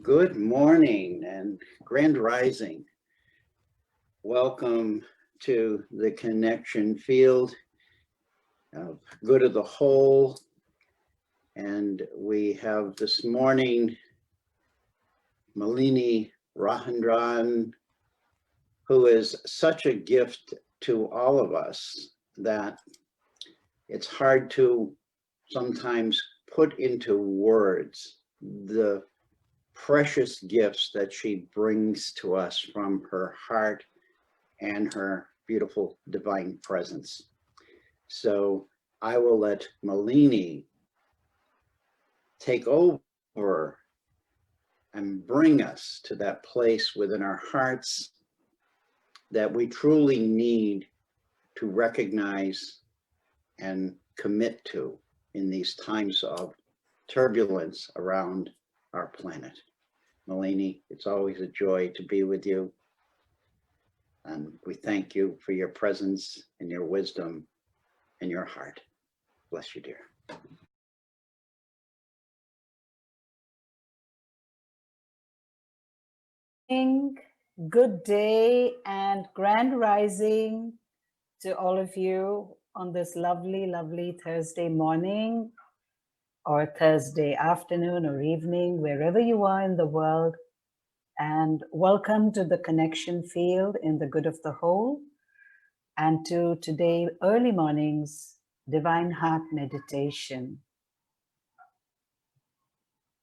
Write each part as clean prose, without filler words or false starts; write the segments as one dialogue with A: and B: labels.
A: Good morning and grand rising. Welcome to the connection field of good of the whole. And we have this morning Malini Rahandran, who is such a gift to all of us that it's hard to sometimes put into words the precious gifts that she brings to us from her heart and her beautiful divine presence. So I will let Malini take over and bring us to that place within our hearts that we truly need to recognize and commit to in these times of turbulence around our planet. Malini, it's always a joy to be with you. And we thank you for your presence and your wisdom and your heart. Bless you, dear.
B: Good day and grand rising to all of you on this lovely, lovely Thursday morning or Thursday afternoon or evening, wherever you are in the world. And welcome to the connection field in the good of the whole, and to today early morning's Divine Heart Meditation.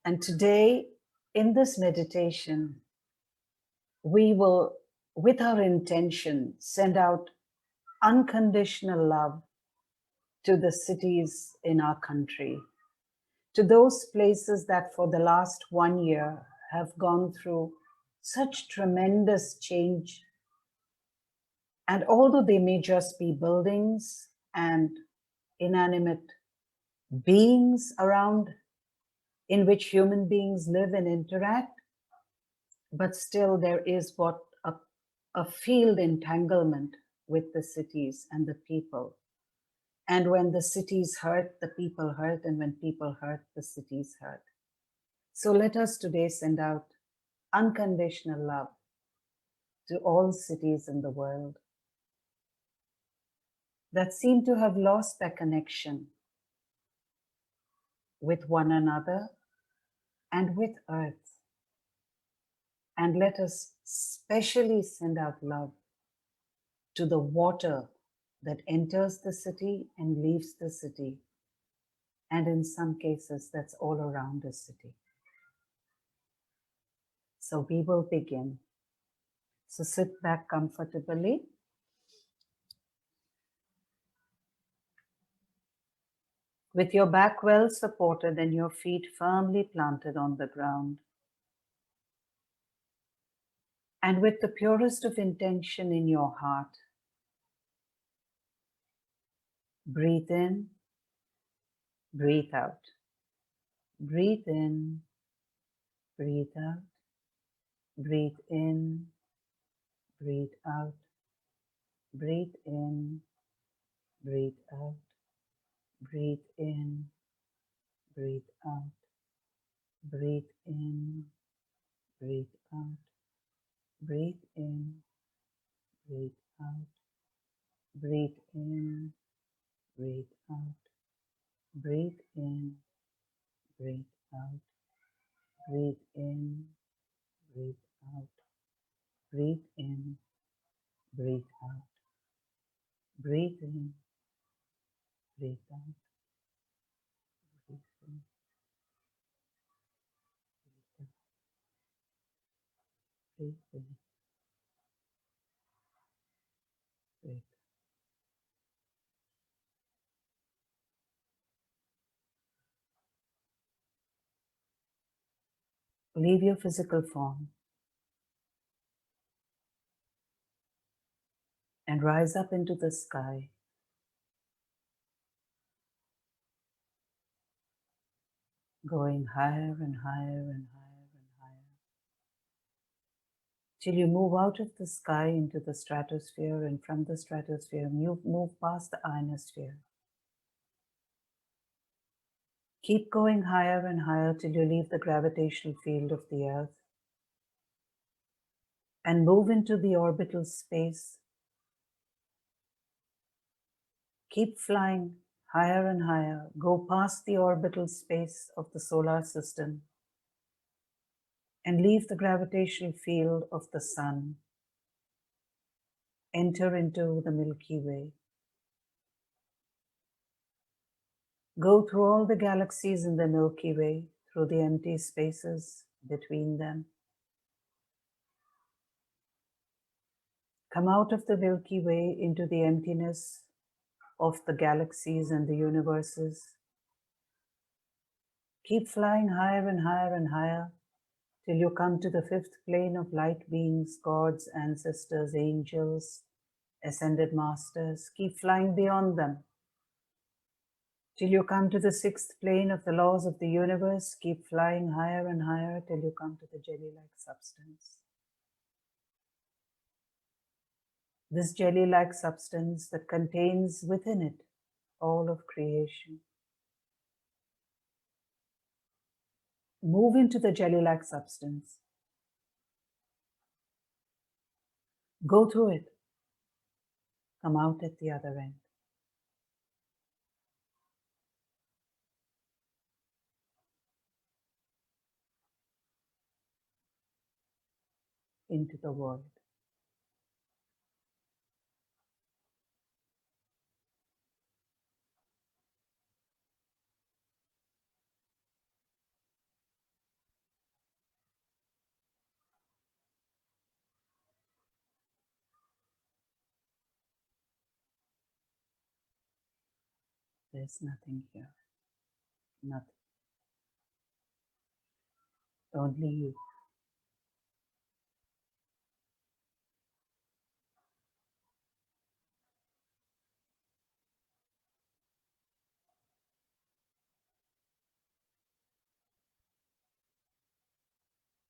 B: And today in this meditation, we will, with our intention, send out unconditional love to the cities in our country, to those places that for the last 1 year have gone through such tremendous change. And although they may just be buildings and inanimate beings around in which human beings live and interact, but still there is what a field entanglement with the cities and the people. And when the cities hurt, the people hurt, and when people hurt, the cities hurt. So let us today send out unconditional love to all cities in the world that seem to have lost their connection with one another and with earth. And let us specially send out love to the water that enters the city and leaves the city. And in some cases, that's all around the city. So we will begin. So sit back comfortably. With your back well supported and your feet firmly planted on the ground. And with the purest of intention in your heart, breathe in, breathe out. Breathe in, breathe out. Breathe in, breathe out. Breathe in, breathe out. Breathe in, breathe out. Breathe in, breathe out. Breathe in, breathe out. Breathe in, breathe out. Breathe in, breathe out. Breathe in, breathe out. Breathe in, breathe out. Breathe in, breathe out. Breathe in, breathe in, breathe. Leave your physical form and rise up into the sky. Going higher and higher and higher and higher, till you move out of the sky into the stratosphere, and from the stratosphere you move past the ionosphere. Keep going higher and higher till you leave the gravitational field of the earth. and move into the orbital space. Keep flying higher and higher. Go past the orbital space of the solar system and leave the gravitational field of the sun. Enter into the Milky Way. Go through all the galaxies in the Milky Way, through the empty spaces between them. Come out of the Milky Way into the emptiness of the galaxies and the universes. Keep flying higher and higher and higher till you come to the fifth plane of light beings, gods, ancestors, angels, ascended masters. Keep flying beyond them till you come to the sixth plane of the laws of the universe. Keep flying higher and higher till you come to the jelly-like substance. This jelly-like substance that contains within it all of creation. Move into the jelly-like substance. Go through it. Come out at the other end. Into the void. There's nothing here. Nothing. Only you.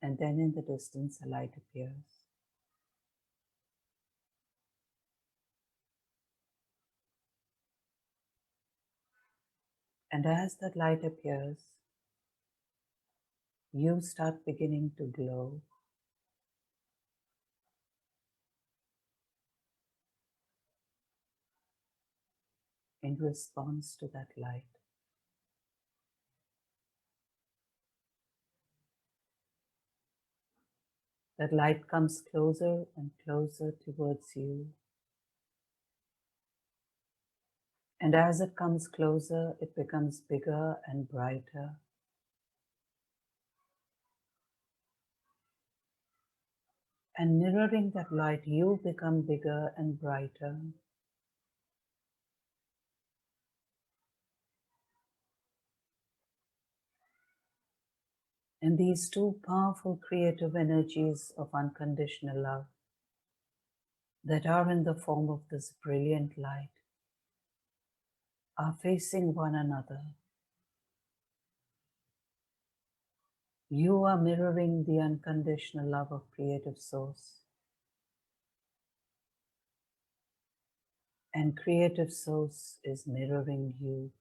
B: And then in the distance, a light appears. And as that light appears, you start beginning to glow. In response to that light. That light comes closer and closer towards you. And as it comes closer, it becomes bigger and brighter. And mirroring that light, you become bigger and brighter. And these two powerful creative energies of unconditional love that are in the form of this brilliant light are facing one another. You are mirroring the unconditional love of Creative Source. And Creative Source is mirroring you.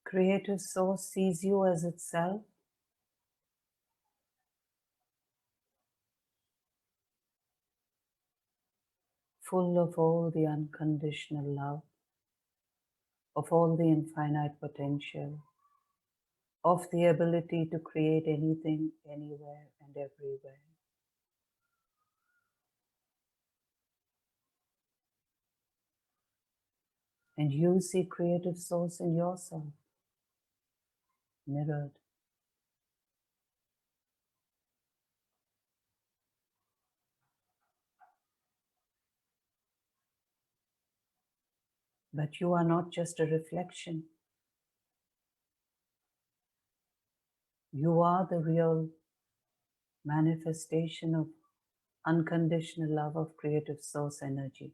B: Creative Source sees you as itself, full of all the unconditional love, of all the infinite potential, of the ability to create anything, anywhere, and everywhere. And you see Creative Source in yourself, mirrored. But you are not just a reflection. You are the real manifestation of unconditional love of Creative Source energy.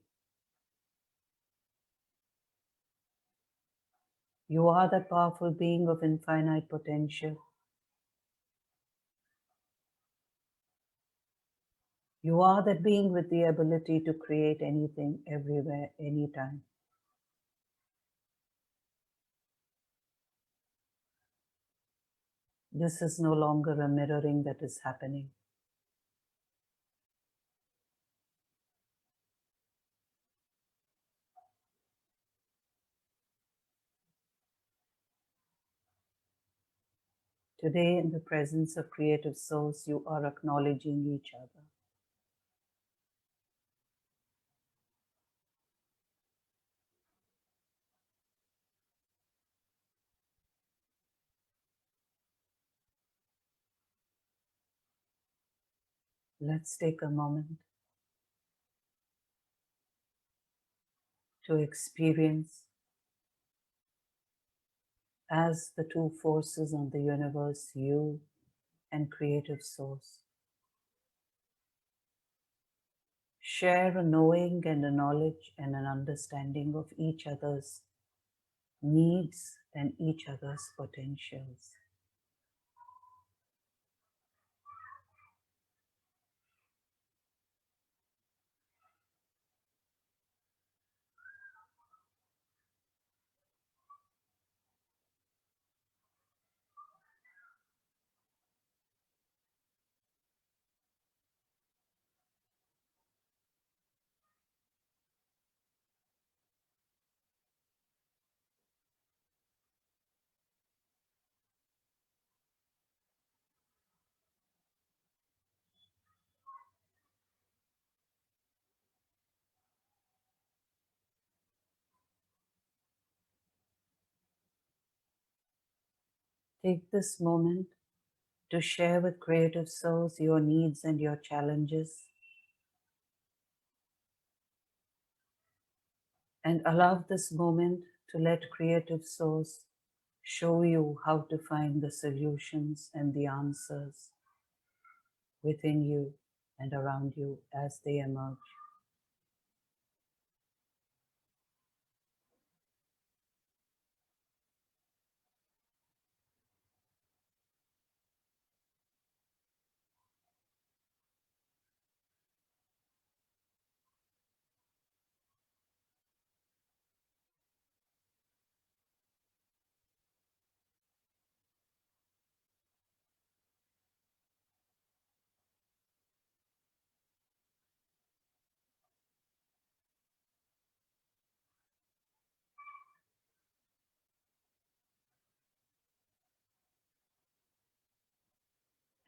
B: You are that powerful being of infinite potential. You are that being with the ability to create anything, everywhere, anytime. This is no longer a mirroring that is happening. Today, in the presence of creative souls, you are acknowledging each other. Let's take a moment to experience as the two forces on the universe, you and creative source, share a knowing and a knowledge and an understanding of each other's needs and each other's potentials. Take this moment to share with creative souls your needs and your challenges, and allow this moment to let creative souls show you how to find the solutions and the answers within you and around you as they emerge.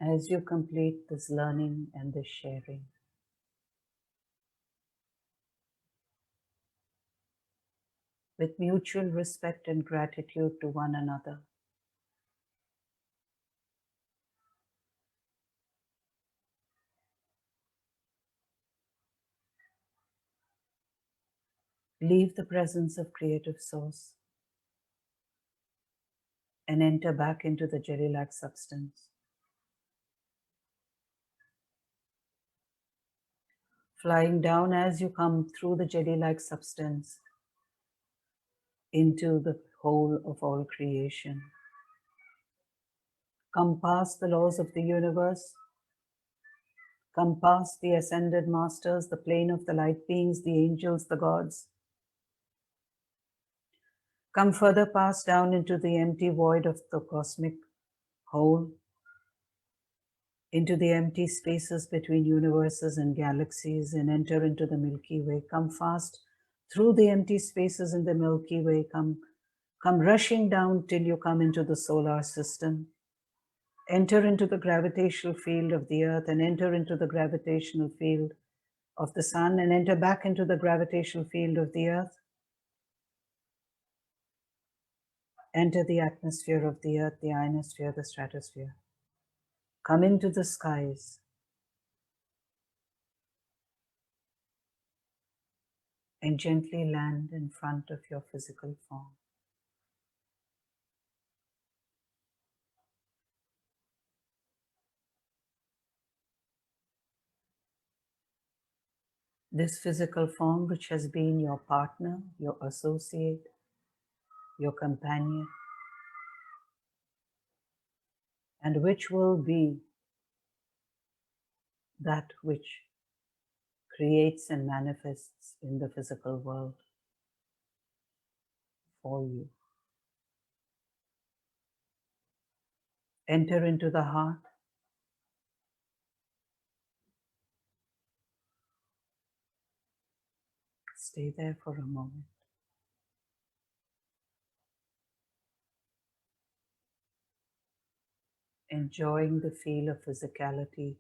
B: As you complete this learning and this sharing, with mutual respect and gratitude to one another, leave the presence of creative source and enter back into the jelly-like substance. Flying down as you come through the jelly-like substance into the whole of all creation. Come past the laws of the universe, come past the ascended masters, the plane of the light beings, the angels, the gods. Come further past down into the empty void of the cosmic whole, into the empty spaces between universes and galaxies, and enter into the Milky Way. Come fast through the empty spaces in the Milky Way. Come rushing down till you come into the solar system. Enter into the gravitational field of the earth and enter into the gravitational field of the sun and enter back into the gravitational field of the earth. Enter the atmosphere of the earth, the ionosphere, the stratosphere. Come into the skies. And gently land in front of your physical form. This physical form, which has been your partner, your associate, your companion, and which will be that which creates and manifests in the physical world for you. Enter into the heart. Stay there for a moment. Enjoying the feel of physicality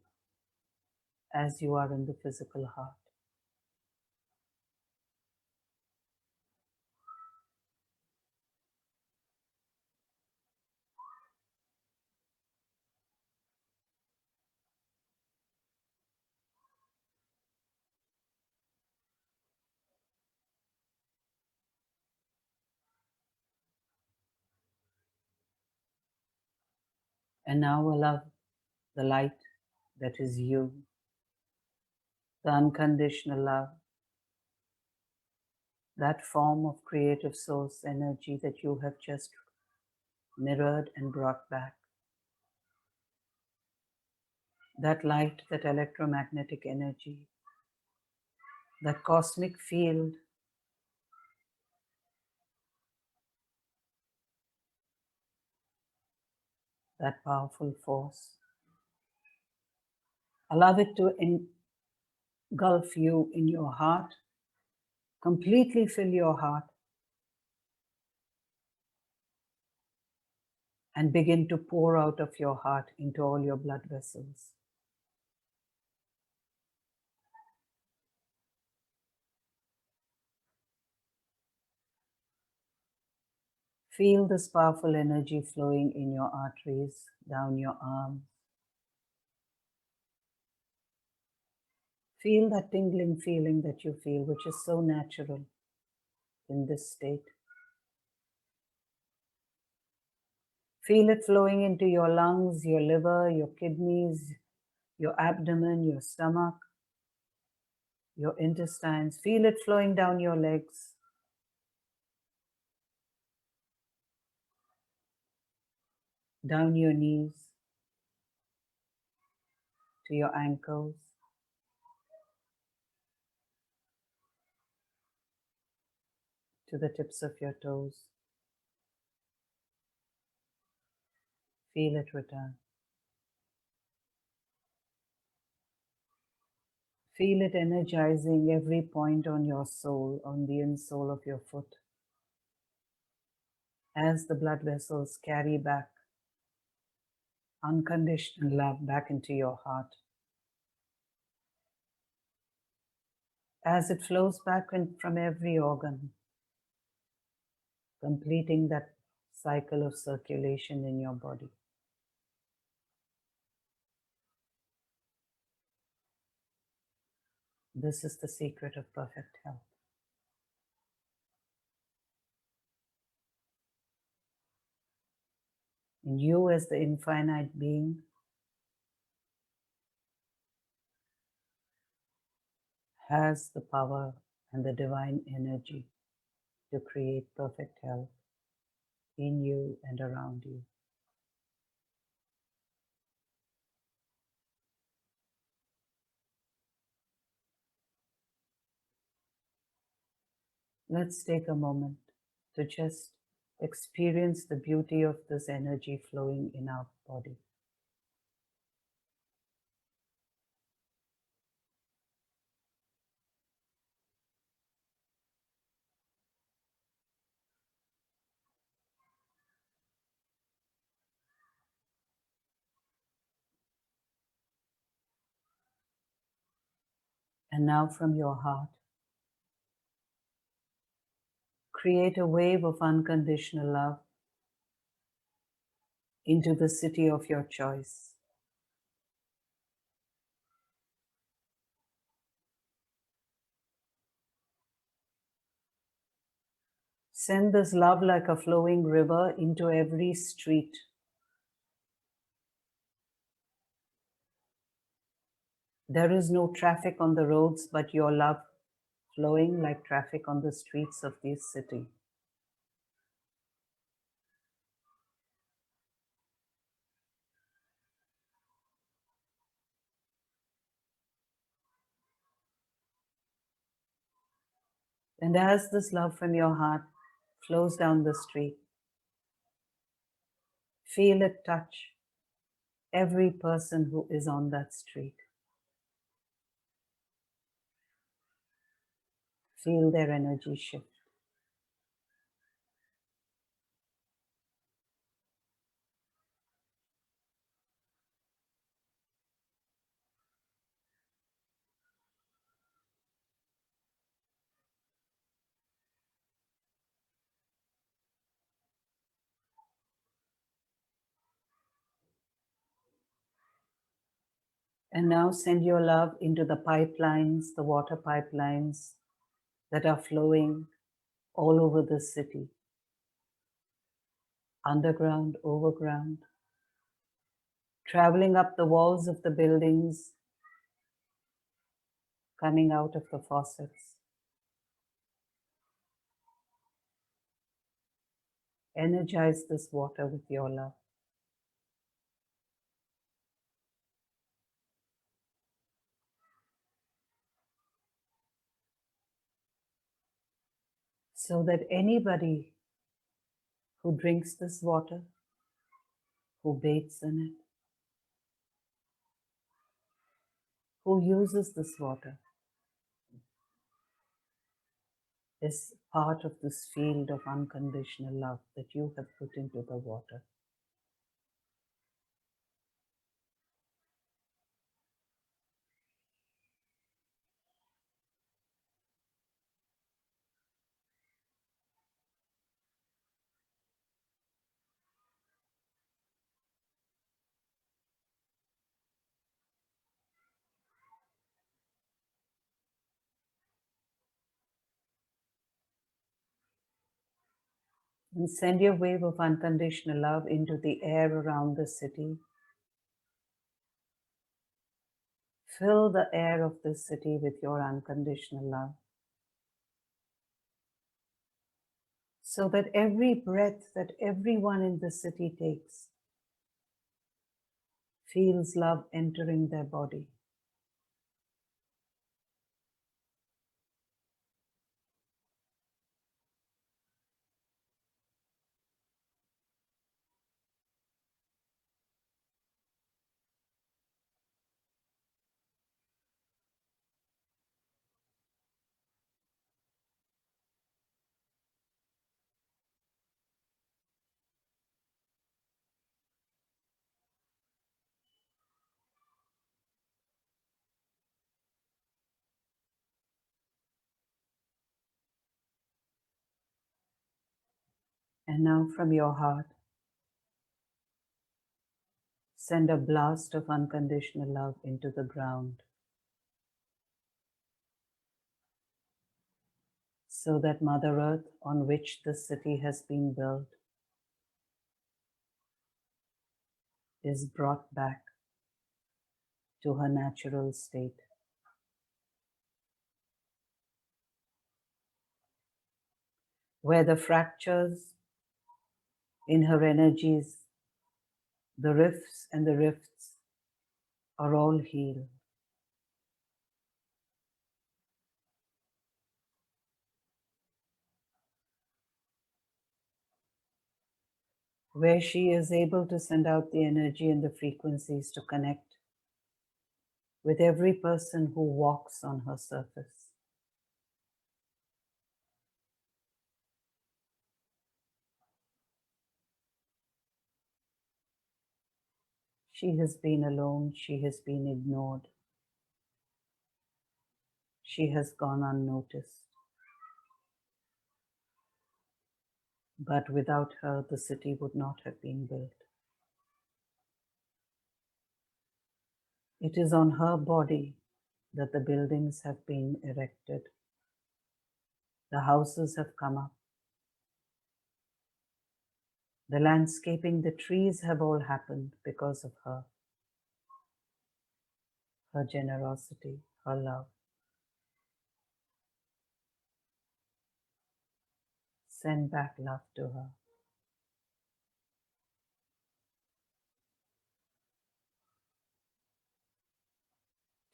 B: as you are in the physical heart. And now allow the light that is you, the unconditional love, that form of creative source energy that you have just mirrored and brought back. That light, that electromagnetic energy, that cosmic field, that powerful force. Allow it to engulf you in your heart, completely fill your heart, and begin to pour out of your heart into all your blood vessels. Feel this powerful energy flowing in your arteries, down your arms. Feel that tingling feeling that you feel, which is so natural in this state. Feel it flowing into your lungs, your liver, your kidneys, your abdomen, your stomach, your intestines. Feel it flowing down your legs. Down your knees, to your ankles, to the tips of your toes. Feel it return. Feel it energizing every point on your sole, on the insole of your foot, as the blood vessels carry back unconditional love back into your heart. As it flows back from every organ, completing that cycle of circulation in your body. This is the secret of perfect health. And you, as the infinite being, has the power and the divine energy to create perfect health in you and around you. Let's take a moment to just experience the beauty of this energy flowing in our body. And now from your heart, create a wave of unconditional love into the city of your choice. Send this love like a flowing river into every street. There is no traffic on the roads, but your love flowing like traffic on the streets of this city. And as this love from your heart flows down the street, feel it touch every person who is on that street. Feel their energy shift. And now send your love into the pipelines, the water pipelines that are flowing all over the city, underground, overground, traveling up the walls of the buildings, coming out of the faucets. Energize this water with your love. So that anybody who drinks this water, who bathes in it, who uses this water, is part of this field of unconditional love that you have put into the water. And send your wave of unconditional love into the air around the city. Fill the air of this city with your unconditional love, so that every breath that everyone in the city takes feels love entering their body. And now from your heart, send a blast of unconditional love into the ground, so that Mother Earth on which this city has been built is brought back to her natural state. Where the fractures in her energies, the rifts and the rifts are all healed. Where she is able to send out the energy and the frequencies to connect with every person who walks on her surface. She has been alone, she has been ignored, she has gone unnoticed. But without her, the city would not have been built. It is on her body that the buildings have been erected. The houses have come up. The landscaping, the trees have all happened because of her. Her generosity, her love. Send back love to her.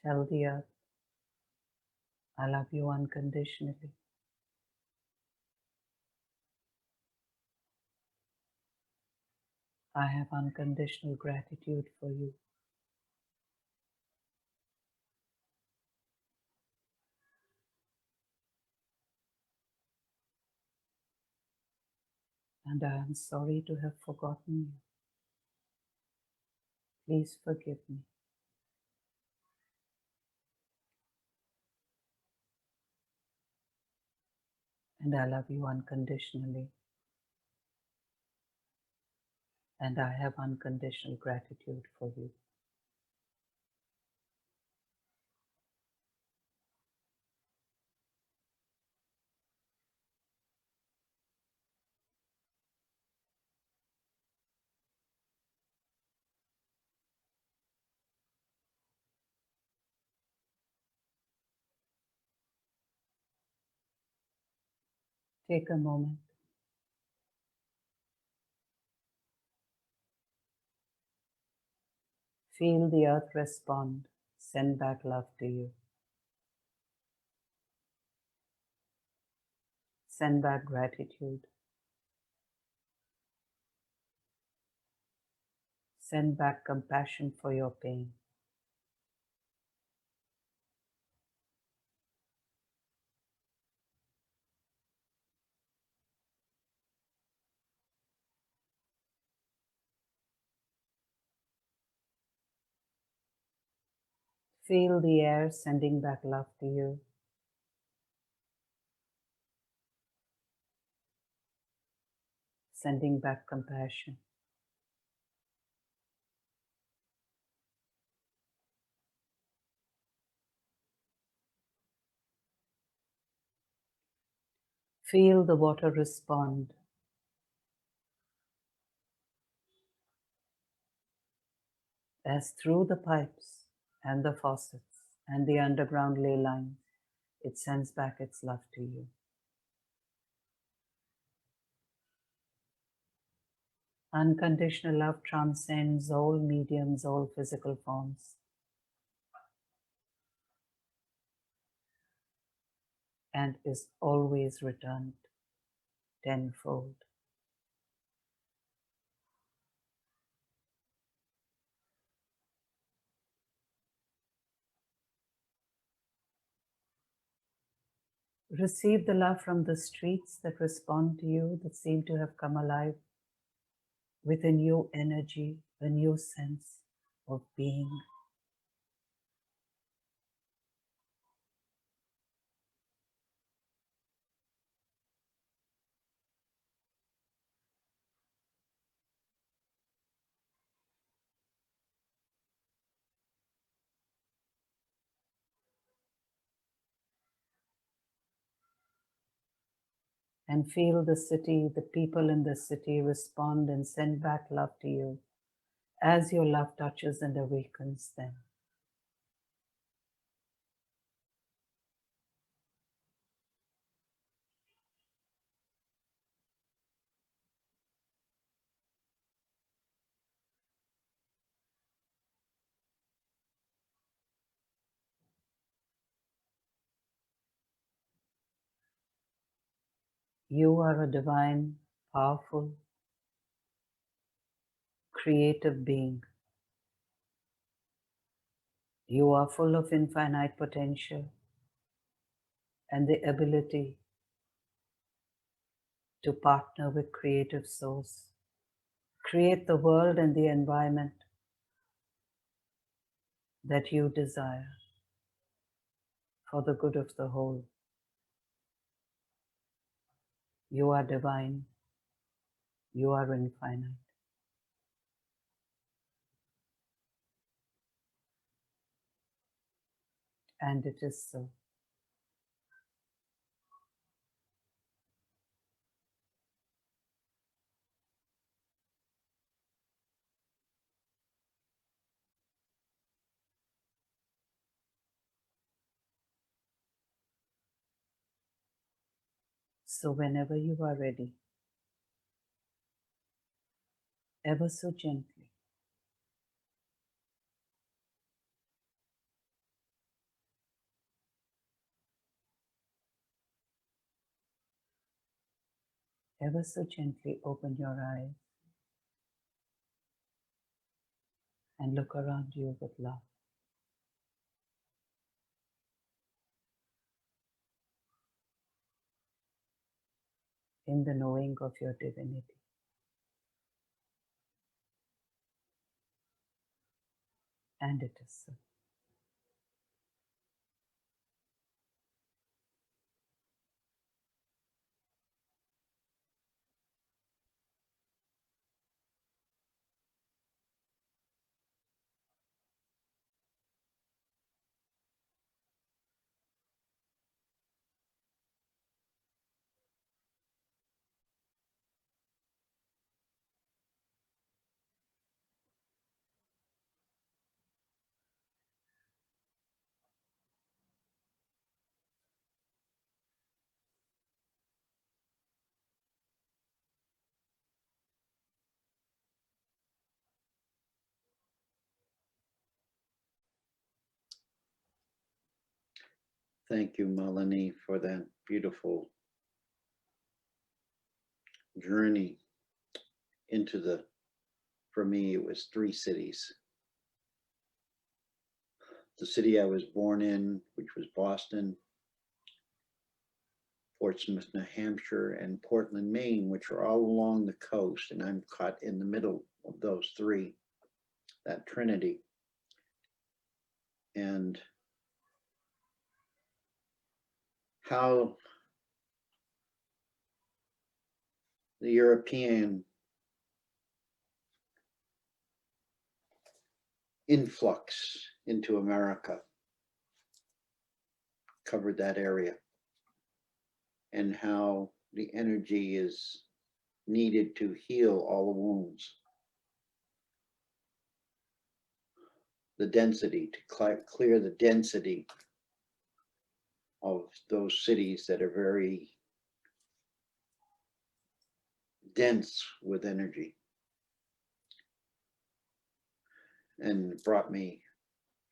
B: Tell the earth, I love you unconditionally. I have unconditional gratitude for you. And I am sorry to have forgotten you. Please forgive me. And I love you unconditionally. And I have unconditional gratitude for you. Take a moment. Feel the earth respond, send back love to you. Send back gratitude. Send back compassion for your pain. Feel the air sending back love to you. Sending back compassion. Feel the water respond as through the pipes and the faucets and the underground ley lines, it sends back its love to you. Unconditional love transcends all mediums, all physical forms, and is always returned tenfold. Receive the love from the streets that respond to you, that seem to have come alive with a new energy, a new sense of being. And feel the city, the people in the city respond and send back love to you as your love touches and awakens them. You are a divine, powerful, creative being. You are full of infinite potential and the ability to partner with creative source. Create the world and the environment that you desire for the good of the whole. You are divine. You are infinite. And it is so. So whenever you are ready, ever so gently open your eyes and look around you with love. In the knowing of your divinity. And it is so.
A: Thank you, Melanie, for that beautiful journey into the, for me, it was 3 cities. The city I was born in, which was Boston, Portsmouth, New Hampshire, and Portland, Maine, which are all along the coast. And I'm caught in the middle of those 3, that trinity. And how the European influx into America covered that area, and how the energy is needed to heal all the wounds. The density, to clear the density of those cities that are very dense with energy. And it brought me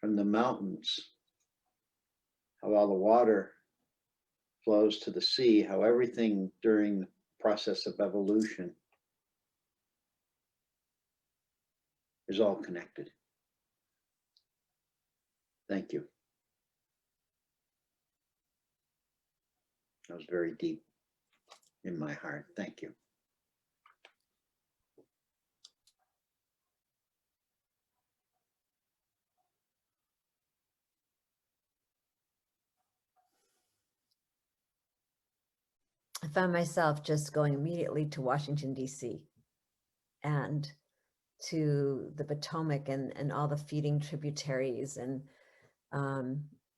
A: from the mountains, how all the water flows to the sea, how everything during the process of evolution is all connected. Thank you. That was very deep in my heart. Thank you.
C: I found myself just going immediately to Washington, D.C. and to the Potomac and all the feeding tributaries, and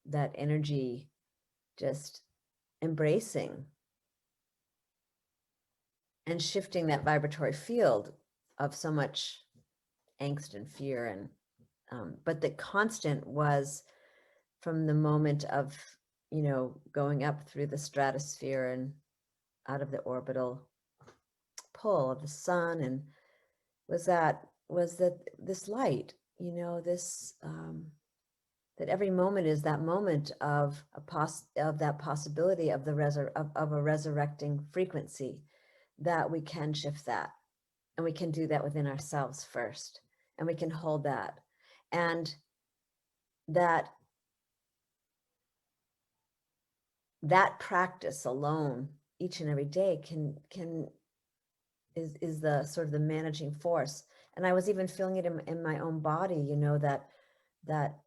C: that energy just embracing and shifting that vibratory field of so much angst and fear. And but the constant was from the moment of, going up through the stratosphere and out of the orbital pull of the sun, and was that this light, this that every moment is that moment of that possibility of of a resurrecting frequency, that we can shift that, and we can do that within ourselves first, and we can hold that, and that practice alone each and every day is the sort of the managing force. And I was even feeling it in my own body, that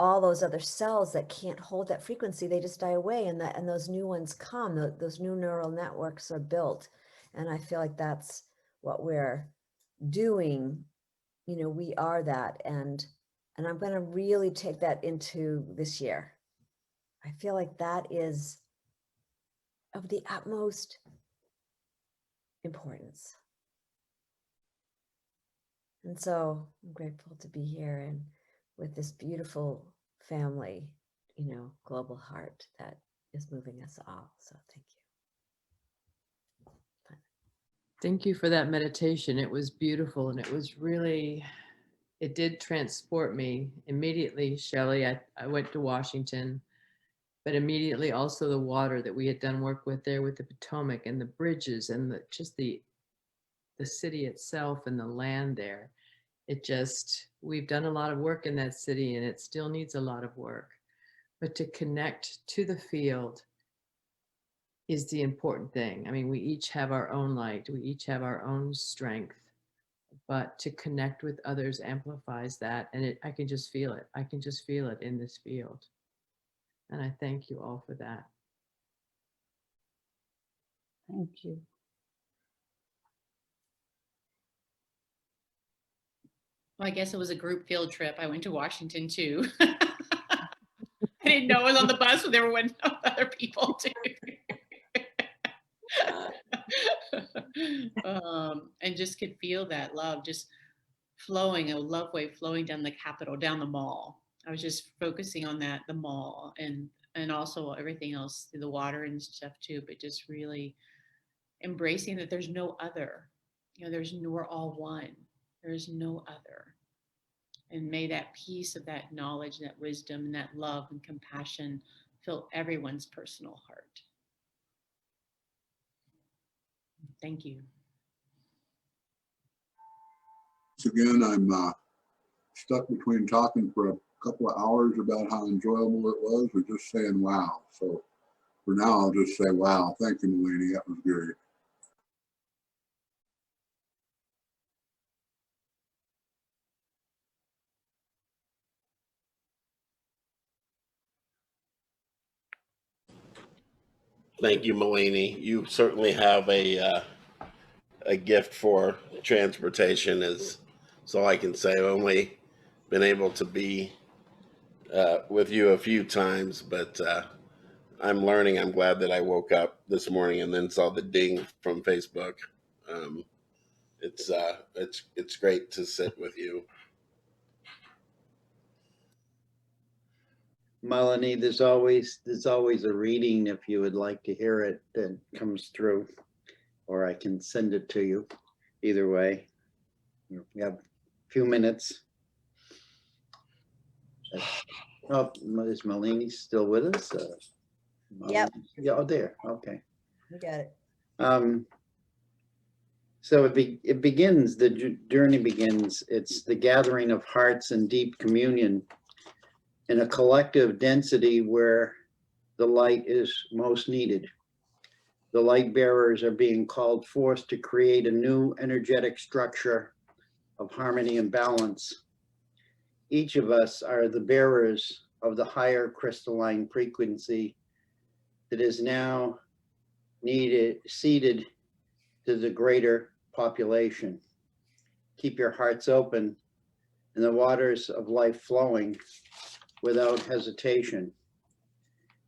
C: all those other cells that can't hold that frequency, they just die away, and those new ones come, those new neural networks are built. And I feel like that's what we're doing. We are that, and I'm going to really take that into this year. I feel like that is of the utmost importance. And so I'm grateful to be here and with this beautiful family, global heart that is moving us all. So thank you.
D: Thank you for that meditation. It was beautiful, and it was really, it did transport me immediately, Shelley. I went to Washington, but immediately also the water that we had done work with there with the Potomac, and the bridges, and just the city itself and the land there. It just, we've done a lot of work in that city and it still needs a lot of work. But to connect to the field is the important thing. I mean, we each have our own light, we each have our own strength, but to connect with others amplifies that. And I can just feel it. I can just feel it in this field. And I thank you all for that.
B: Thank you.
E: Well, I guess it was a group field trip. I went to Washington too. I didn't know I was on the bus with everyone, other people too. And just could feel that love just flowing, a love wave flowing down the Capitol, down the mall. I was just focusing on that, the mall, and also everything else, the water and stuff too, but just really embracing that there's no other. You know, we're all one. There's no other. And may that peace of that knowledge, that wisdom, and that love and compassion fill everyone's personal heart. Thank you.
F: Once again, I'm stuck between talking for a couple of hours about how enjoyable it was or just saying wow. So for now, I'll just say wow. Thank you, Melanie. That was great.
G: Thank you, Melanie. You certainly have a gift for transportation, is all I can say. I've only been able to be with you a few times, but I'm learning. I'm glad that I woke up this morning and then saw the ding from Facebook. It's great to sit with you.
A: Melanie, there's always a reading if you would like to hear it that comes through, or I can send it to you. Either way, we have a few minutes. Oh, is Melanie still with us?
C: Yep.
A: Yeah, oh, there, okay.
C: You got it.
A: So it begins, the journey begins. It's the gathering of hearts in deep communion in a collective density where the light is most needed. The light bearers are being called forth to create a new energetic structure of harmony and balance. Each of us are the bearers of the higher crystalline frequency that is now seeded to the greater population. Keep your hearts open and the waters of life flowing without hesitation.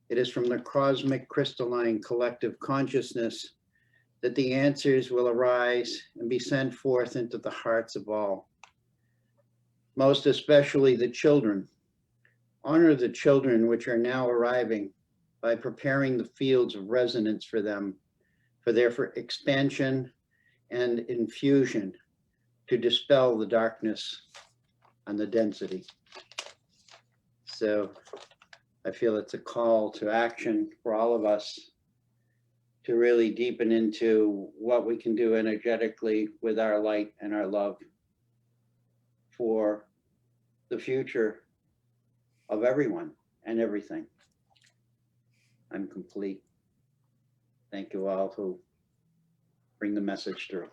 A: It is from the cosmic crystalline collective consciousness that the answers will arise and be sent forth into the hearts of all, most especially the children. Honor the children which are now arriving by preparing the fields of resonance for them, for their expansion and infusion to dispel the darkness and the density. So I feel it's a call to action for all of us to really deepen into what we can do energetically with our light and our love for the future of everyone and everything. I'm complete. Thank you all who bring the message through.